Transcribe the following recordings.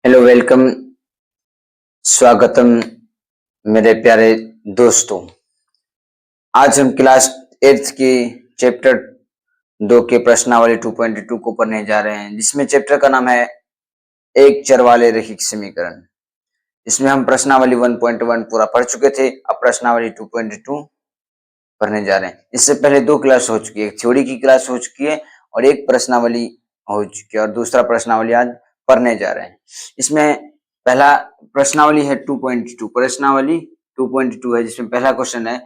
Hello welcome, स्वागतम मेरे प्यारे दोस्तों। आज हम क्लास 8 की चैप्टर 2 के प्रश्नावली 2.2 को पढ़ने जा रहे हैं, जिसमें चैप्टर का नाम है एक चर वाले रैखिक समीकरण। इसमें हम प्रश्नावली 1.1 पूरा पढ़ चुके थे, अब प्रश्नावली 2.2 पढ़ने जा रहे हैं। इससे पहले 2 क्लास हो चुकी है, एक थ्योरी की क्लास हो चुकी है और एक प्रश्नावली हो चुकी है और दूसरा प्रश्नावली आज पढ़ने जा रहे हैं। इसमें पहला प्रश्नावली है 2.2, प्रश्नावली 2.2 है, जिसमें पहला क्वेश्चन है।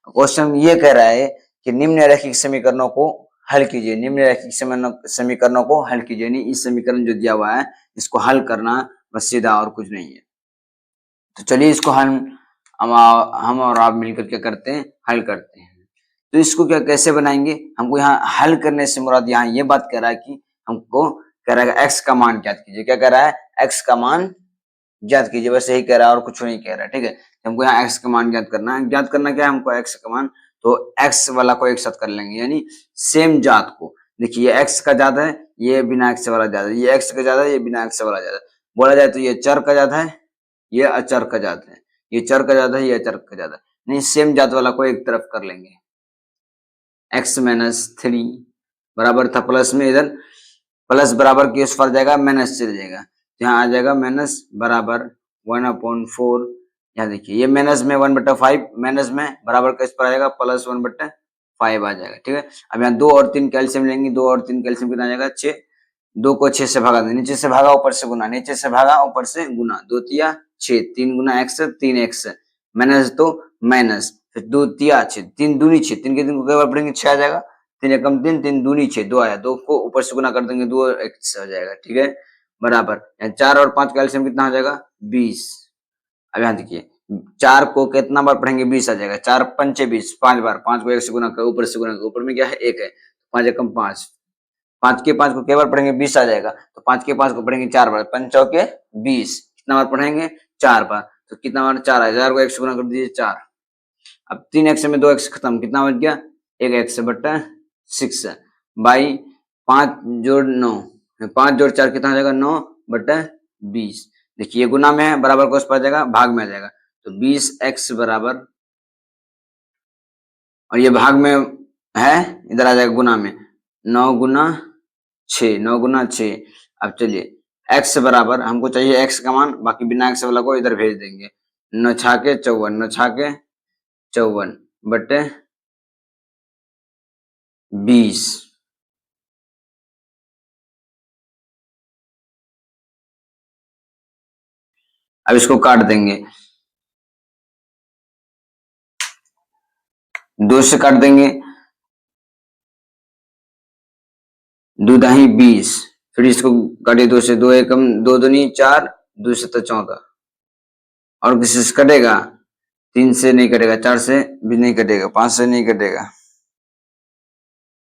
क्वेश्चन ये कह रहा है कि निम्न रैखिक समीकरणों को हल कीजिए। निम्न रैखिक समीकरणों को हल कीजिए, यानी इस समीकरण जो दिया हुआ है इसको हल करना, बस सीधा, और कुछ नहीं है। तो चलिए इसको हम और आप मिलकर क्या करते हैं, हल करते हैं। तो इसको क्या कैसे बनाएंगे, हमको यहाँ हल करने से मुराद यहाँ ये बात कह रहा है कि हमको कह रहा है एक्स का मान ज्ञात कीजिए। क्या कह रहा है, एक्स का मान ज्ञात कीजिए, बस यही कह रहा है और कुछ नहीं कह रहा है। ठीक है, हमको यहाँ एक्स का मान ज्ञात करना है। ज्ञात करना क्या है हमको, एक्स का मान। तो एक्स वाला को एक साथ कर लेंगे, यानी सेम जात को। देखिए एक्स का ज्यादा है, ये बिना एक्स वाला ज्यादा है, ये एक्स का ज्यादा है, ये बिना एक्स वाला ज्यादा है। बोला जाए तो ये चर का ज्यादा है, ये अचर का ज्यादा है, ये चर का ज्यादा है, ये अचर का ज्यादा है। नहीं, सेम जात वाला को एक तरफ कर लेंगे। एक्स माइनस 3 बराबर था प्लस में, इधर प्लस बराबर की उस पर जाएगा, माइनस चले जाएगा, यहाँ आ जाएगा माइनस बराबर 1/4। यहाँ देखिए ये माइनस में 1/5, माइनस में बराबर का इस पर आएगा प्लस 1/5 आ जाएगा। ठीक है, अब यहाँ 2 और 3 कैल्शियम लेंगे, 2 और 3 कैल्शियम कितना आ जाएगा, 6। 2 को 6 से भागा दें, नीचे से भागा ऊपर से गुना, नीचे से भागा ऊपर से गुना, 2 तिया 6, 3 गुना एक्स 3x, माइनस तो माइनस, फिर 2 तिया 6, 3 दूनी 6, 3 के 3 को कई बार पढ़ेंगे 6 आ जाएगा, 3 एकम 3, 3 दूनी 6, 2 आया, 2 को ऊपर से गुना कर देंगे, 2x हो जाएगा। ठीक है, बराबर 4 और 5 कैल्शियम कितना हो जाएगा, 20। अब यहाँ देखिए 4 को कितना बार पढ़ेंगे, 20 आ जाएगा, 4 पंचे 20, 5 बार, 5 को 1 से गुना कर, ऊपर से गुना कर, ऊपर में क्या है 1 है, 5 एकम 5, 5 के 5 को कई बार पढ़ेंगे, 20 आ जाएगा, तो 5 के 5 को पढ़ेंगे 4 बार, 5 चौके 20, कितना बार पढ़ेंगे, 4 बार, तो कितना बार 4 है, 4 को 1 से गुना कर दीजिए 4। अब 3x में 2x खत्म, कितना बच गया, 1x बटा 6 बाई 5 जोड़ 9, 5 जोड़ 4 कितना हो जाएगा, 9/20। देखिए गुना में है, बराबर को उस पर जाएगा, भाग में आ जाएगा, तो 20x बराबर, और ये भाग में है, इधर आ जाएगा गुना में, 9 गुना 6, 9 गुना 6। अब चलिए x बराबर, हमको चाहिए x का मान, बाकी बिना x वाला को इधर भेज देंगे, 9 छाके 54, 9 छाके 54 बटे 20। अब इसको काट देंगे, 2 से काट देंगे, 2 दाही 20, फिर इसको काटिए 2 से, 2 एकम 2 दूनी 4, 2 सत्ता 14, और किसी से कटेगा, 3 से नहीं कटेगा, 4 से भी नहीं कटेगा, 5 से नहीं कटेगा,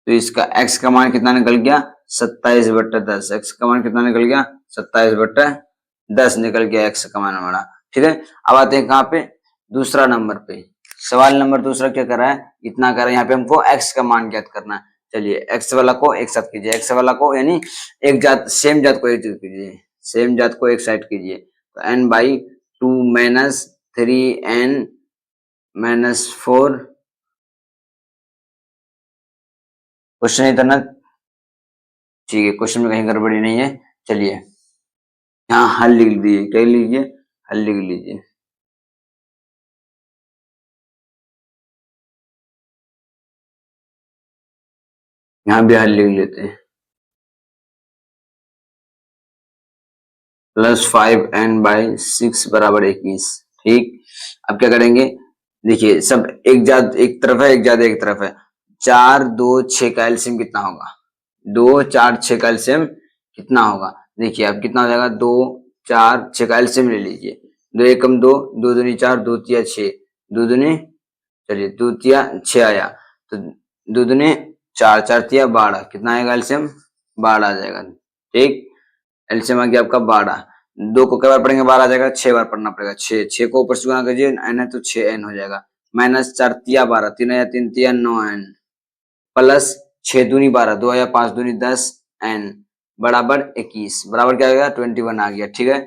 तो इसका x का मान कितना निकल गया, 27/10। x का मान कितना निकल गया, 27/10 निकल गया x का मान हमारा। ठीक है, अब आते हैं कहाँ पे, दूसरा नंबर पे। सवाल नंबर दूसरा क्या कर रहा है, इतना कर रहा है, यहाँ पे हमको x का मान ज्ञात करना है। चलिए x वाला को एक साथ कीजिए, x वाला को यानी एक जात, सेम जात को एक साइड कीजिए, सेम जात को एक साइड कीजिए, तो n/2 minus 3n minus 4। Question इतना ठीक है, क्वेश्चन में कहीं गड़बड़ी नहीं है। चलिए यहाँ हल लिख दीजिए, क्या लीजिए, हल लिख लीजिए। यहाँ भी हल लिख लेते हैं, +5n/6 बराबर 21। ठीक, अब क्या करेंगे, देखिए सब एक जात एक तरफ है, एक जात एक तरफ है, 4 2 6 का एलसीएम कितना होगा, 2 4 6 का एलसीएम कितना होगा। देखिए अब कितना हो जाएगा, 2 4 6 का एलसीएम ले लीजिए, 2 एकम 2, 2 दूनी 4, 2 तिया 6, 2 दूनी, चलिए 2 तिया 6 आया, तो 2 दूनी 4, 4 तिया 12, कितना आएगा एलसीएम, 12 आ जाएगा। ठीक, एलसीएम आ गया आपका 12, 2 को कई बार पढ़ेंगे, 12 आ जाएगा, 6 बार पढ़ना पड़ेगा, 6 को ऊपर से गुना कीजिए, n है तो 6n हो जाएगा, माइनस 4 तिया 12, 3 या 3 तिया 9n, प्लस 6 दूनी 12, 2 या 5 दूनी 10n बराबर 21, बराबर क्या आ गया, 21 आ गया। ठीक है,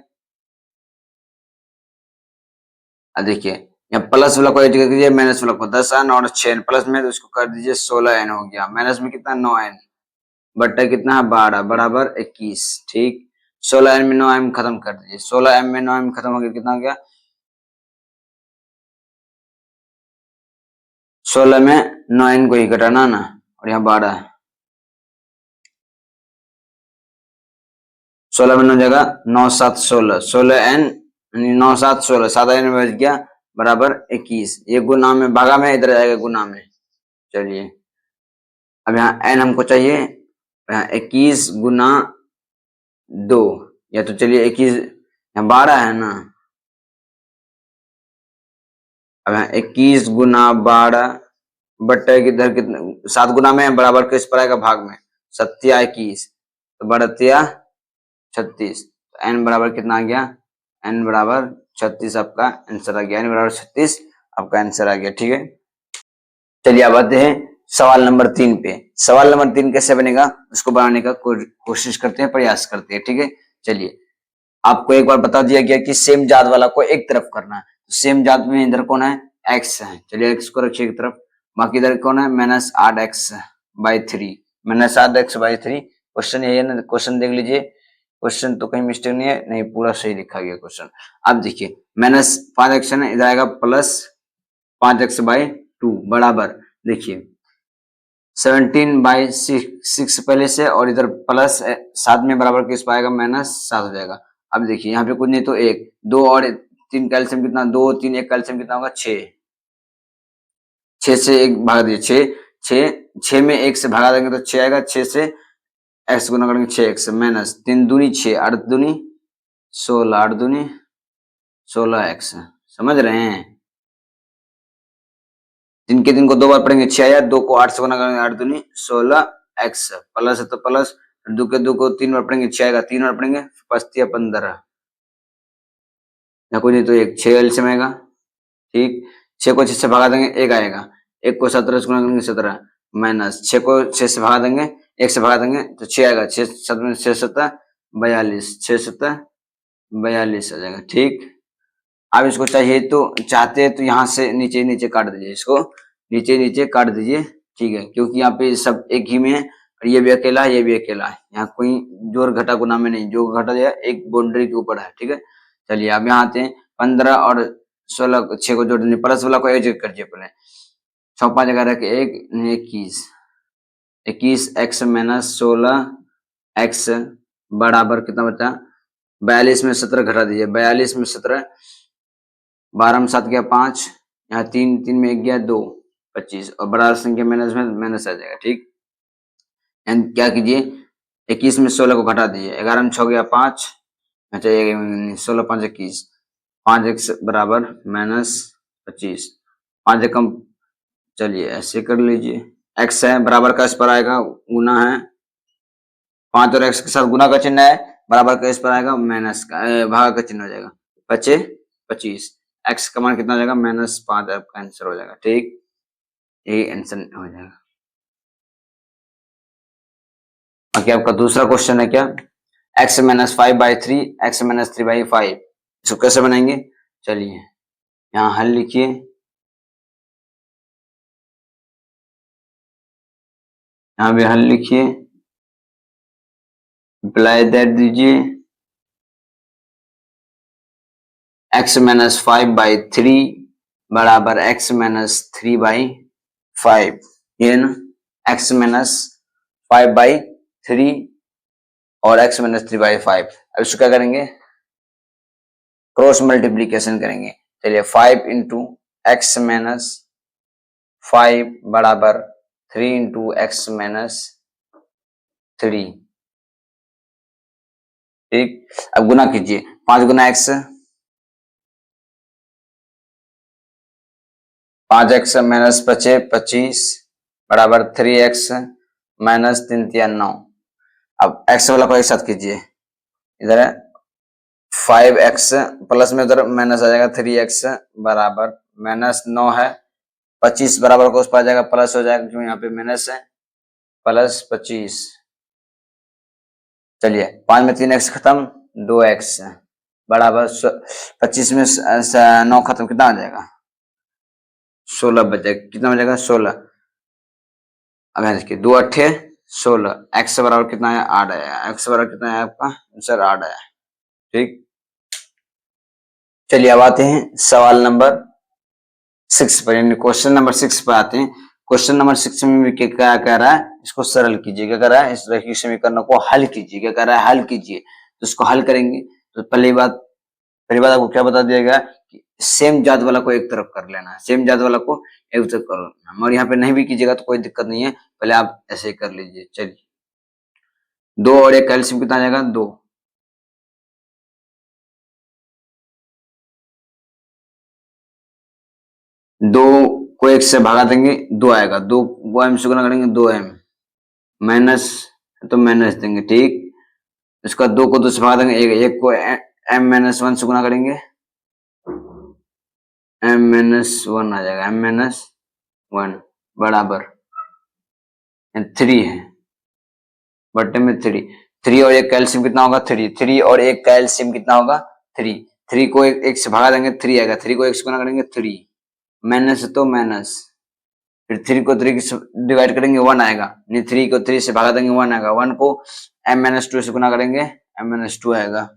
अब देखिए यहाँ प्लस वाला को ऐड कर दीजिए, माइनस वाला को 10n और 6n, प्लस में तो उसको कर दीजिए 16n हो गया, माइनस में कितना 9n, बट्टा कितना है 12 बराबर 21। ठीक, 16n में 9m खत्म कर दीजिए, 16m में 9m खत्म हो गया, कितना हो गया 16 में 9n को ही घटाना ना, और यहाँ 12 है, 16 में 9 जगह 9 7 16, 16n 9 7 16, 7n बच गया बराबर 21। ये गुना में भागा में, इधर आएगा गुना में। चलिए अब यहाँ n हमको चाहिए, यहाँ 21 गुना 2, या तो चलिए 21, यहाँ 12 है ना, अब यहाँ 21 गुना 12 बट्टे किधर कितना 7 गुना में बराबर किस पर आएगा भाग में, 7 21 तो बढ़तिया 36, तो n बराबर कितना आ गया, n बराबर 36 आपका आंसर आ गया, n बराबर 36 आपका आंसर आ गया। ठीक है, चलिए अब आते हैं सवाल नंबर 3 पे। सवाल नंबर 3 कैसे बनेगा उसको बनाने का कोशिश करते हैं, प्रयास करते हैं। ठीक है, चलिए आपको एक बार बता दिया गया कि सेम जात वाला को एक तरफ करना है, तो सेम जात में इधर कौन है x है, चलिए x को रखिए एक तरफ, बाकी इधर कौन है -8x/3, -8x/3। क्वेश्चन यही है ना, क्वेश्चन देख लीजिए, क्वेश्चन तो कहीं मिस्टेक नहीं है, नहीं पूरा सही लिखा गया क्वेश्चन। अब देखिए -5x है ना, इधर आएगा +5x/2 बराबर, देखिए 17/6 पहले से, और इधर प्लस 7 में बराबर किस पाएगा -7 हो जाएगा। अब देखिए यहाँ पे कुछ नहीं तो 1 2 और 3 कैल्शियम कितना 2 3 1 कैल्शियम कितना होगा 6, 6 से 1 भाग दीजिए, 6 में 1 से भागा देंगे तो 6 आएगा, 6 से x गुना करेंगे 6x माइनस 3 दूनी 6 8 दूनी 16 8 दूनी 16x, समझ रहे हैं। 3 के 3 को 2 बार पढ़ेंगे 6 आया, 2 को 8 से गुना करेंगे 8 दूनी 16x, प्लस है तो प्लस, 2 के 2 को 3 बार पढ़ेंगे 6 आएगा, 3 बार पढ़ेंगे 5 15, ना कोई नहीं तो 1 6 एलसीएम आएगा। ठीक, 6 को 6 से भगा देंगे 1 आएगा, 1 को 17 से गुना करेंगे 17 माइनस 6 को 6 से भगा देंगे 1 से भगा देंगे तो 6 आएगा, 6 7 में 6 7 42, 6 7 42 आ जाएगा। ठीक, अब इसको चाहिए तो चाहते हैं तो यहाँ से नीचे नीचे काट दीजिए, इसको नीचे नीचे काट दीजिए। ठीक है, क्योंकि यहाँ पे सब एक ही में है, और ये भी अकेला है ये भी अकेला है, यहाँ कोई जोड़ घटा गुना में नहीं, जो घटा जाए एक बाउंड्री के ऊपर है। ठीक है, चलिए अब यहाँ आते हैं 15 और 16 6 को जोड़ देंगे, प्लस वाला को एक कर दिए पहले, 6 5 जगह रख 1 21, 21x माइनस 16x बराबर कितना बचा 42 में 17 घटा दीजिए, 42 में 17 12 में 7 गया 5, यहाँ 3 3 में 1 गया 2 25, और बड़ा संख्या माइनस में माइनस आ जाएगा। ठीक, एंड क्या कीजिए 21 में 16 को घटा दीजिए, 11 में 6 गया 5, अच्छा 16 5 21, 5x बराबर -25, 5 कम, चलिए ऐसे कर लीजिए, x है बराबर का इस पर आएगा गुना है, 5 और x के साथ गुना का चिन्ह है, बराबर का इस पर आएगा माइनस का भाग का चिन्ह हो जाएगा, बचे 25, x का मान कितना हो जाएगा -5 आपका आंसर हो जाएगा। ठीक, यही आंसर हो जाएगा। बाकी आपका दूसरा क्वेश्चन है क्या, x -5/3 x -3/5, इसको कैसे बनाएंगे, चलिए यहाँ हल लिखिए, यहाँ भी हल लिखिए, अप्लाई दैट दीजिए, x -5/3 बराबर x -3/5, ये ना x -5/3 और x -3/5। अब इसको क्या करेंगे क्रॉस मल्टीप्लीकेशन करेंगे, चलिए 5 इंटू एक्स माइनस 5 बराबर 3 इंटू एक्स माइनस 3। ठीक, अब गुना कीजिए, 5 गुना एक्स 5x माइनस 25 बराबर 3x माइनस 3 3 9। अब x वाला को एक साथ कीजिए, इधर है 5x प्लस में उधर माइनस आ जाएगा 3x बराबर -9 है, 25 बराबर को उस पर आ जाएगा प्लस हो जाएगा क्योंकि यहाँ पे माइनस है, प्लस 25। चलिए 5 में 3x खत्म 2x बराबर 25 में 9 खत्म, कितना आ जाएगा? 16 बचेगा। कितना बचेगा? 16। अब देखिए 2 अट्ठे 16, एक्स बराबर कितना है? 8 आया। एक्स बराबर कितना है आपका आंसर? 8 आया। ठीक, चलिए अब आते हैं सवाल नंबर 6 पर, यानी क्वेश्चन नंबर 6 पर आते हैं। क्वेश्चन नंबर 6 में भी क्या कह रहा है? इसको सरल कीजिए। क्या कर रहा है? इस रैखिक समीकरणों को हल कीजिए। क्या कर रहा है? हल कीजिए। तो इसको हल करेंगे तो पहली बात आपको क्या बता दिया गया कि सेम जात वाला को एक तरफ कर लेना है। सेम जात वाला को एक तरफ कर लेना, और यहाँ पे नहीं भी कीजिएगा तो कोई दिक्कत नहीं है, पहले आप ऐसे ही कर लीजिए। चलिए 2 और 1 कैल्शियम कितना आ जाएगा? 2। 2 को 1 से भगा देंगे 2 आएगा। 2 को m से गुना करेंगे 2m, माइनस तो माइनस देंगे। ठीक, इसका 2 को 2 से भगा देंगे 1 को m-1 से गुना करेंगे m-1 आ जाएगा। m-1 बराबर 3 है, बट्टे में 3। 3 और 1 कैल्शियम कितना होगा? 3। 3 और 1 कैल्शियम कितना होगा? 3। 3 को 1 से भगा देंगे 3 आएगा। 3 को 1 से गुना करेंगे 3, माइनस तो माइनस, फिर 3 को 3 से डिवाइड करेंगे 1 आएगा। नहीं, 3 को 3 से भगा देंगे 1 आएगा। 1 को m-2 से गुना करेंगे m-2 आएगा।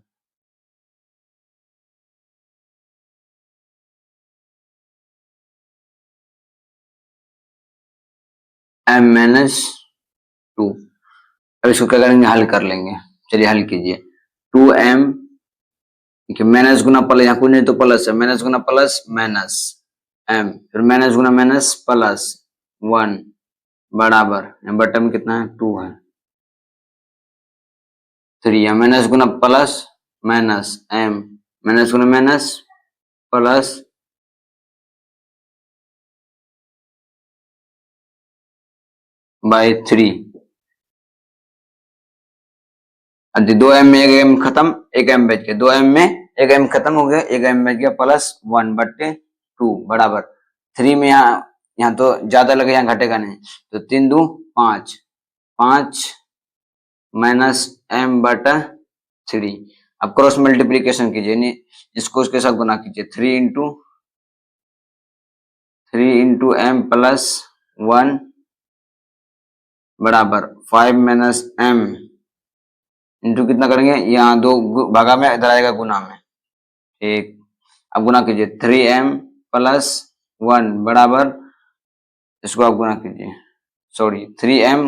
m-2, अब इसको क्या करेंगे? हल कर लेंगे। चलिए हल कीजिए। 2m, देखिए माइनस गुना प्लस, यहाँ कुछ नहीं तो प्लस है, माइनस गुना प्लस माइनस m, फिर माइनस गुना माइनस प्लस 1 बराबर, बटे में कितना है? 2 है। 3 है, minus Guna plus minus m, minus Guna minus plus by 3। अब 2m में 1m खत्म, 1m बच गया। 2m में 1m खत्म हो गया, 1m बच गया, प्लस 1 बट्टे 2 बराबर 3 में यहाँ तो ज्यादा लगे, यहाँ घटेगा नहीं, तो 3 2 5, 5 माइनस m बटा 3। अब क्रॉस मल्टीप्लीकेशन कीजिए, नहीं इसको उसके साथ गुना कीजिए। 3 इंटू m प्लस 1 बराबर 5 माइनस m इंटू कितना करेंगे? यहाँ 2 भागा में, इधर आएगा गुना में। ठीक, अब गुना कीजिए। 3m प्लस 1 बराबर, इसको आप गुना कीजिए, sorry 3m,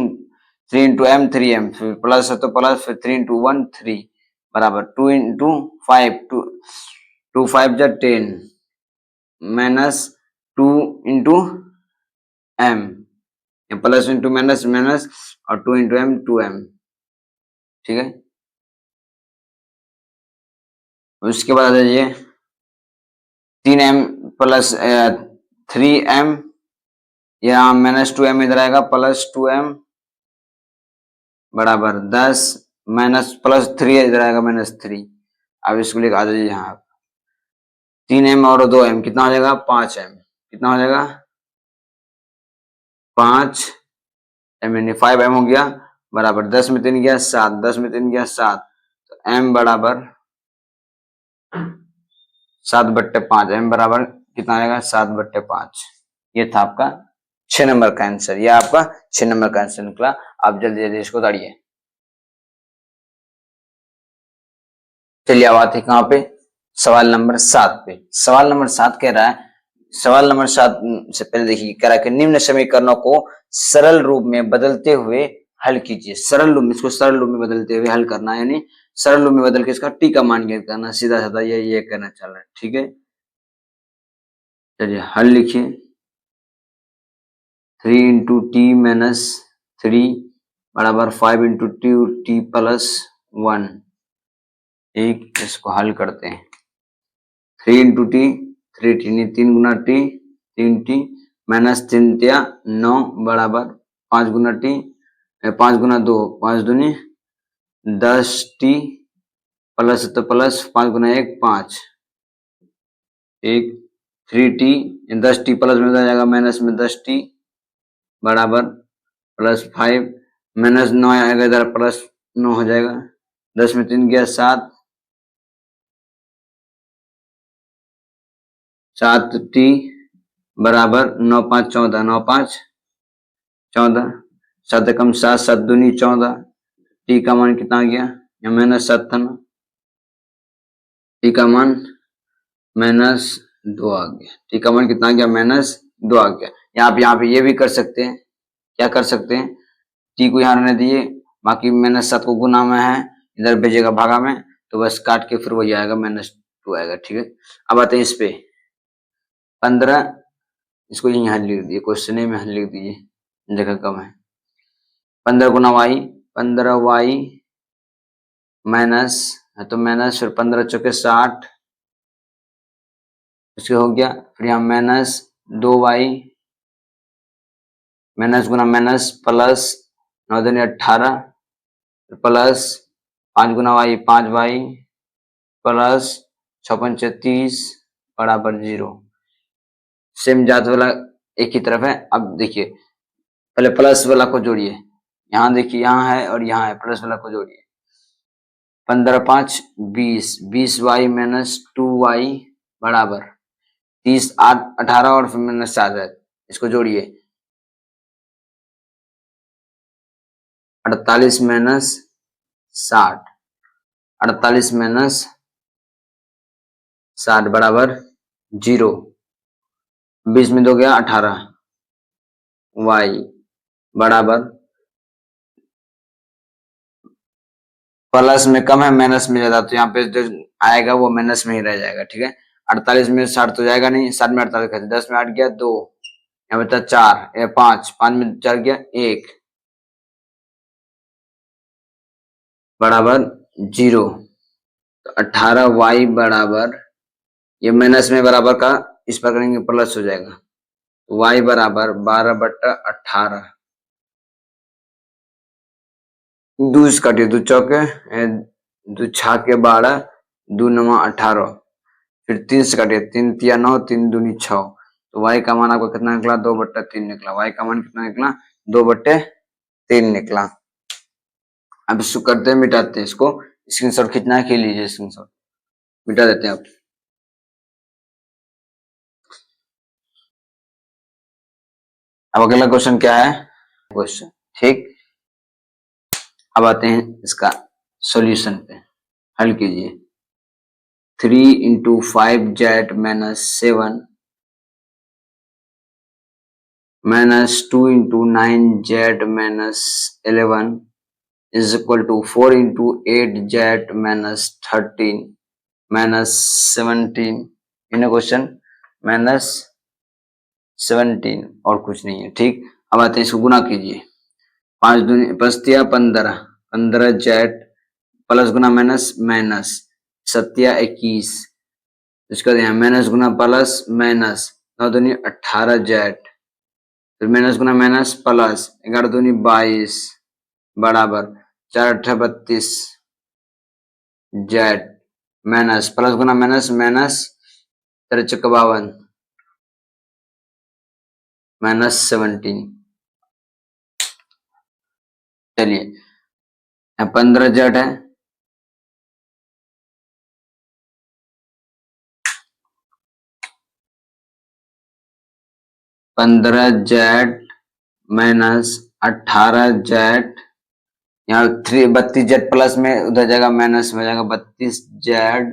3 into m 3m, फिर प्लस है तो प्लस, फिर 3 इंटू 1 3 बराबर 2 इंटू 5, 2 5 जा 10 minus 2 into m, plus into minus minus, और 2 इंटू m 2m। ठीक है, उसके बाद आ जाइए 3m प्लस 3m, यहाँ माइनस 2m इधर आएगा, प्लस 2m बराबर 10 माइनस प्लस 3 इधर आएगा माइनस 3। अब इसको लेकर आ जाइए यहाँ 3m और 2m कितना हो जाएगा? 5m। कितना हो जाएगा? 5m, यानी 5m हो गया बराबर 10 में 3 गया 7, 10 में 3 गया 7, तो m बराबर 7/5। m बराबर कितना आएगा? 7/5। ये था आपका 6 नंबर का आंसर। ये आपका 6 नंबर का आंसर निकला। आप जल्दी जल्दी इसको दाड़िए। चलिए अब आते हैं कहाँ पे? सवाल नंबर 7 पे। सवाल नंबर 7 कह रहा है, सवाल नंबर 7 से पहले देखिए कह रहा है कि निम्न समीकरणों को सरल रूप में बदलते हुए हल कीजिए। सरल रूप में, इसको सरल रूप में बदलते हुए हल करना है, यानी सरल रूप में बदल के इसका टी का मान ज्ञात करना, सीधा साधा ये कहना चल रहा है। ठीक है, चलिए हल लिखिए। 3 इंटू टी माइनस 3 बराबर 5 इंटू टी प्लस 1। एक, इसको हल करते हैं। 3 इंटू टी 3t, नहीं 3 गुना टी 3t माइनस 3 तिया 9 बराबर 5 गुना टी, 5 गुना 2 5 दूनी 10t प्लस तो प्लस 5 गुना 1 5, एक 3t 10t प्लस में हो जाएगा माइनस में 10t बराबर प्लस 5 माइनस 9 आएगा इधर, प्लस 9 हो जाएगा। 10 में 3 गया 7, 7t बराबर 9 5 14, 9 5 14, 7 कम 7, 7 दूनी 14, t का मान कितना आ गया, -7 था ना, t का मान -2 आ गया, t का मान कितना आ गया, -2 आ गया। यहाँ पे ये भी कर सकते हैं, क्या कर सकते हैं, t को यहाँ रहने दिए, बाकी -7 को गुना में है, इधर भेजेगा भागा में, तो बस काट के फिर वही आएगा, -2 आएगा, ठीक है। अब आते हैं इस पे 15, इसको यहाँ लिख दिए, क्वेश्चन में लिख दीजिए, जगह कम है। 15 गुना y, 15y माइनस, तो माइनस फिर 15 चौके 60, इसके हो गया, फिर यहाँ -2y माइनस गुना माइनस प्लस 9 दूनी 18 प्लस 5 गुना y 5y प्लस 6 पंचे 30 बराबर 0। सेम जात वाला एक ही तरफ है। अब देखिए पहले प्लस वाला को जोड़िए, यहाँ देखिए यहाँ है और यहाँ है, प्लस वाला को जोड़िए, 15 5 20, 20y माइनस 2y बराबर 30 8 18 और फिर -7 है, इसको जोड़िए, 48 माइनस 60, 48 माइनस 60 बराबर 0, 20 में 2 गया 18, y बराबर प्लस में कम है माइनस में ज्यादा, तो यहाँ पे जो आएगा वो माइनस में ही रह जाएगा, ठीक है। 48 में 60 तो जाएगा नहीं, 60 में 48 कहते, 10 में 8 गया 2, यहाँ पे 4 5, 5 में 4 गया 1 बराबर 0, तो 18y बराबर, ये माइनस में बराबर का इस पर करेंगे प्लस हो जाएगा, y बराबर 12/18, दूस काटिए, 2 चौके 2 छाके 12, 2 9 18, फिर 3 से काटिए, 3 तिया 9, 3 दूनी 6, तो y का मान आपको कितना निकला, 2/3 निकला, y का मान कितना निकला, 2/3 निकला। अब इसको करते हैं, मिटाते हैं, इसको स्क्रीनशॉट खींचना है, खींच लीजिए स्क्रीनशॉट, मिटा देते हैं। अब अगला क्वेश्चन क्या है, क्वेश्चन, ठीक। अब आते हैं इसका सॉल्यूशन पे, हल कीजिए। 3 × 5z - 7 -2 × 9z - 11 is equal to 4 × 8z - 13 -17 in question -17 और कुछ नहीं है, ठीक। अब आते हैं इसको गुना कीजिए, 5 दूनी 5 15, 15z प्लस गुना माइनस माइनस 7 21, इसका यहाँ माइनस गुना प्लस माइनस 9 दूनी 18z, फिर माइनस गुना माइनस प्लस 11 दूनी 22 बराबर 4 8 32 z माइनस प्लस गुना माइनस माइनस 3 चौके 52 -17। चलिए 15z है, -15z माइनस 18z, यहाँ 32z प्लस में उधर जाएगा माइनस में जाएगा 32z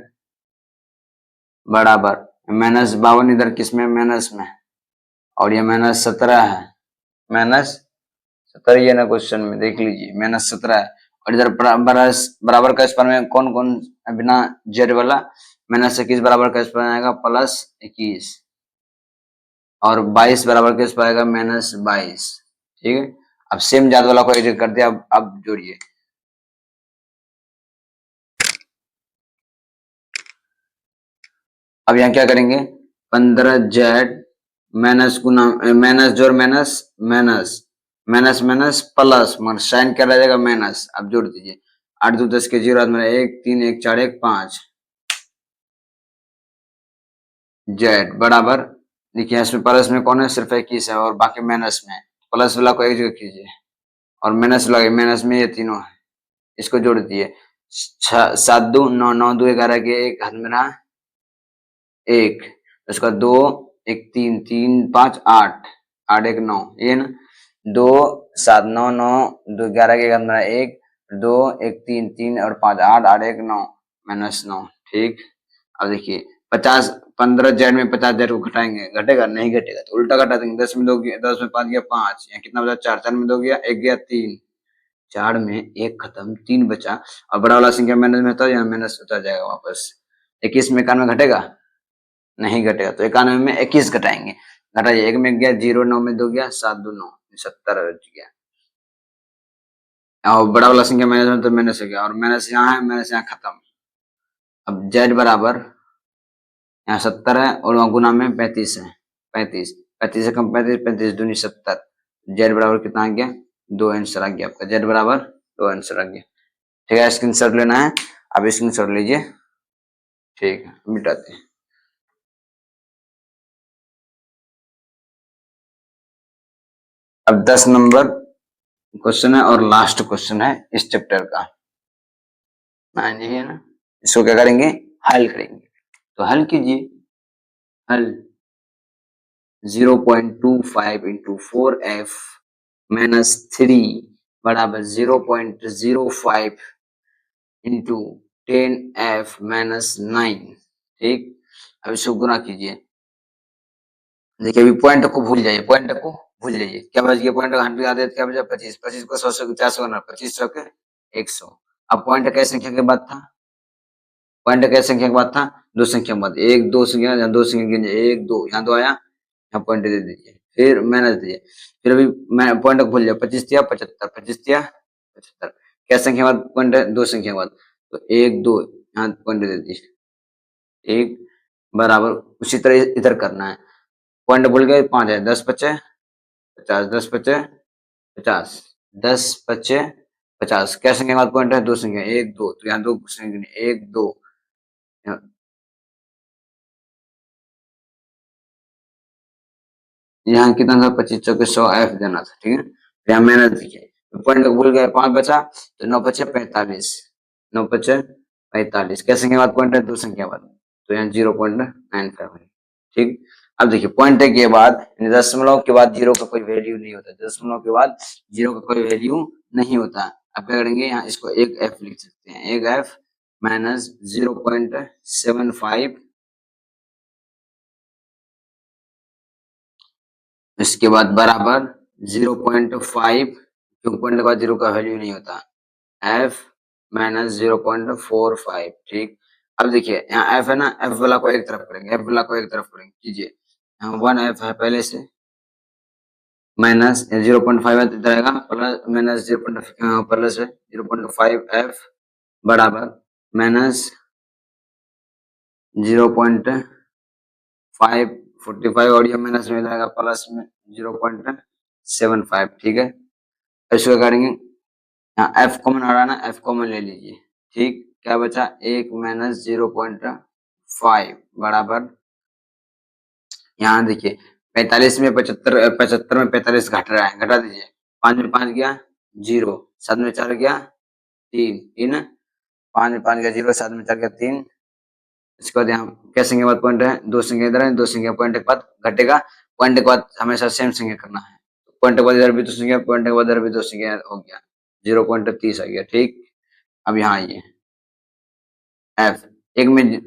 बराबर -52 इधर किस में, माइनस में, और ये -17 है, -17 ये ना क्वेश्चन में देख लीजिए, -17 है, और इधर बराबर का स्पेल में कौन कौन बिना जेड वाला, -21 बराबर का स्पेल आएगा +21, और 22 बराबर का स्पेल आएगा -22, ठीक है। अब सेम जात वाला को एडिट कर दिया, अब जोड़िए, अब यहाँ क्या करेंगे, 15z माइनस गुना माइनस जोड़ minus minus minus minus plus, मगर साइन क्या रह जाएगा माइनस, अब जोड़ दीजिए, 8 2 10 के 0 मेरा 1 3 1 4 1 5 z बराबर, देखिए इसमें प्लस में कौन है, सिर्फ 21 है और बाकी माइनस में, प्लस वाला को एक जगह कीजिए और माइनस वाला माइनस में, ये तीनों है, इसको जोड़ दिए, 7 2 9 9 2 11 के 1 हाथ में रहा 1, उसका 2 1 3 3 5 8 8 1 9 ये ना 2 7 9 9 2 11 के 1 2 1 3 3 और 5 8 8 1 9 -9 ठीक। अब देखिए 50 15 जेड में 50 जेड को घटाएंगे, घटेगा नहीं घटेगा तो उल्टा घटा देंगे। 10 में 2 गया 10 में 5 गया 5 यहाँ कितना बचा 4 4 में 2 गया 1 गया 3 4 में 1 खत्म 3 बचा और बड़ा वाला संख्या माइनस में होता है यहाँ माइनस होता जाएगा वापस। 21 में 91 घटेगा नहीं घटेगा तो 91 में 21 घटाएंगे। घटाइए 1 में गया 0 9 में 2 गया 7 2 9 70 बच गया और बड़ा वाला संख्या माइनस में तो माइनस हो गया और माइनस यहाँ है माइनस यहाँ खत्म। अब जेड बराबर यहाँ 70 है और वहाँ गुना में 35 है 35 35 से कम 35 35 दूनी 70 जेड बराबर कितना आ गया 2 आंसर आ गया आपका जेड बराबर 2 आंसर आ गया। ठीक है स्क्रीनशॉट लेना है आप स्क्रीनशॉट लीजिए। ठीक है मिटाते हैं। अब 10 नंबर क्वेश्चन है और लास्ट क्वेश्चन है इस चैप्टर का। मान लीजिए ना इसको क्या करेंगे हल करेंगे तो हल कीजिए। हल 0.25 इंटू 4f माइनस 3 बराबर 0.05 इंटू 10f माइनस 9 ठीक। अब इसको गुना कीजिए। देखिए अभी पॉइंट को भूल जाइए पॉइंट को भूल जाइए क्या बच गया पॉइंट का 100 आते क्या बचा 25 25 को 100 से 50 गुना 25 100 के 100। अब पॉइंट कैसे संख्या के बाद था पॉइंट कैसे संख्या के बाद था दो संख्या के बाद एक दो संख्या यहाँ दो संख्या गिनिए 1 2 यहाँ 2 आया यहाँ पॉइंट दे दीजिए फिर माइनस दीजिए फिर अभी मैं पॉइंट को भूल जाए 25 दिया 75 25 दिया 75 क्या संख्या के बाद पॉइंट है दो संख्या के बाद तो 1 2 यहाँ पॉइंट दे दीजिए एक बराबर उसी तरह इधर करना है। पॉइंट भूल गए 5 है 10 बचे 50 10 बचे 50 10 बचे 50 क्या संख्या के बाद पॉइंट है दो संख्या 1 2 तो यहाँ दो संख्या 1 2 यहाँ कितना था 25 चौके 100 एफ देना था ठीक है। यहाँ मेहनत देखिए पॉइंट भूल गए 5 बचा तो 9 बचे 45 9 बचे 45 क्या संख्या बाद पॉइंट है दो संख्या बाद तो यहाँ 0.95 है ठीक। अब देखिए पॉइंट के बाद दशमलव के बाद जीरो का कोई वैल्यू नहीं होता दशमलव के बाद जीरो का कोई वैल्यू नहीं होता। अब क्या करेंगे यहाँ इसको एक एफ लिख सकते हैं एक एफ माइनस 0.75 इसके बाद बराबर 0.5 क्योंकि पॉइंट के बाद जीरो का वैल्यू नहीं होता f माइनस 0.45 ठीक। अब देखिए यहाँ f है ना f वाला को एक तरफ करेंगे f वाला को एक तरफ करेंगे कीजिए यहाँ 1f है पहले से माइनस 0.5 इधर आएगा प्लस माइनस 0.5 प्लस 0.5f बराबर माइनस 0.545 और ये माइनस में जाएगा प्लस में 0.75 ठीक है। इसको करेंगे यहाँ एफ कॉमन आ रहा है ना एफ कॉमन ले लीजिए ठीक क्या बचा एक माइनस 0.5 बराबर यहाँ देखिए 45 में 75 75 में 45 घट रहा है घटा दीजिए 5 में 5 गया 0 7 में 4 गया 3 3 5 में 5 गया 0 7 में 4 गया 3 इसके बाद यहाँ क्या संख्या बाद पॉइंट है दो संख्या इधर है दो संख्या पॉइंट के बाद घटेगा पॉइंट के बाद हमेशा सेम संख्या करना है पॉइंट के बाद इधर भी दो संख्या पॉइंट के बाद इधर भी दो संख्या हो गया 0.30 आ गया ठीक। अब यहाँ आइए एफ एक में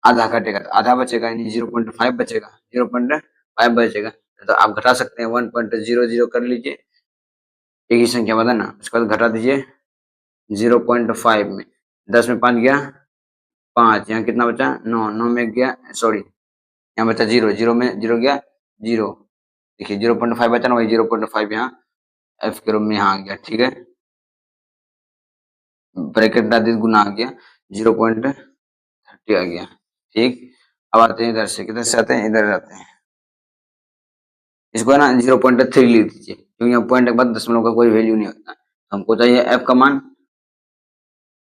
आधा घटेगा तो आधा बचेगा यानी 0.5 बचेगा 0.5 बचेगा तो आप घटा सकते हैं 1.00 कर लीजिए एक ही संख्या बता ना उसके बाद घटा दीजिए 0.5 में 10 में 5 गया 5 यहाँ कितना बचा 9 9 में गया सॉरी यहाँ बचा 0 0 में 0 गया 0 देखिए 0.5 बचा ना वही 0.5 यहाँ एफ के रूप में यहाँ आ गया ठीक है ब्रैकेट डाल दी गुना आ गया 0.30 आ गया ठीक। अब आते हैं इधर से किधर से आते हैं इधर आते हैं इसको ना 0.3 लिख दीजिए क्योंकि यहाँ पॉइंट के बाद दशमलव का कोई वैल्यू नहीं होता हमको चाहिए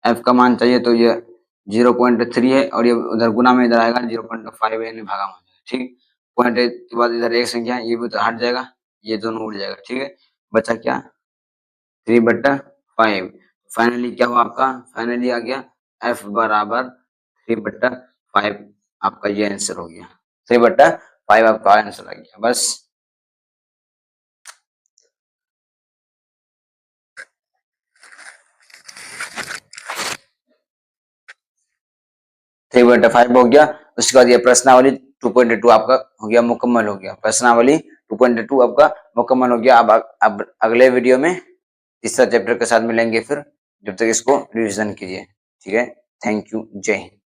एफ का मान चाहिए तो ये 0.3 है और ये उधर गुना में इधर आएगा 0.5 यानी भागा में ठीक। पॉइंट के बाद इधर एक संख्या ये भी तो हट जाएगा ये दोनों उड़ जाएगा ठीक है बचा क्या 3/5 फाइनली क्या हुआ आपका फाइनली आ गया f बराबर 3/5 आपका ये आंसर हो गया। 3/5 आपका आंसर आ गया। बस 3/5 हो गया। उसके बाद ये प्रश्नावली 2.2 आपका हो गया, मुकम्मल हो गया। प्रश्नावली 2.2 आपका मुकम्मल हो गया। अब अगले वीडियो में तीसरा चैप्टर के साथ मिलेंगे फिर, जब तक इसको रिवीजन कीजिए। ठीक है, थैंक यू, जय हिंद।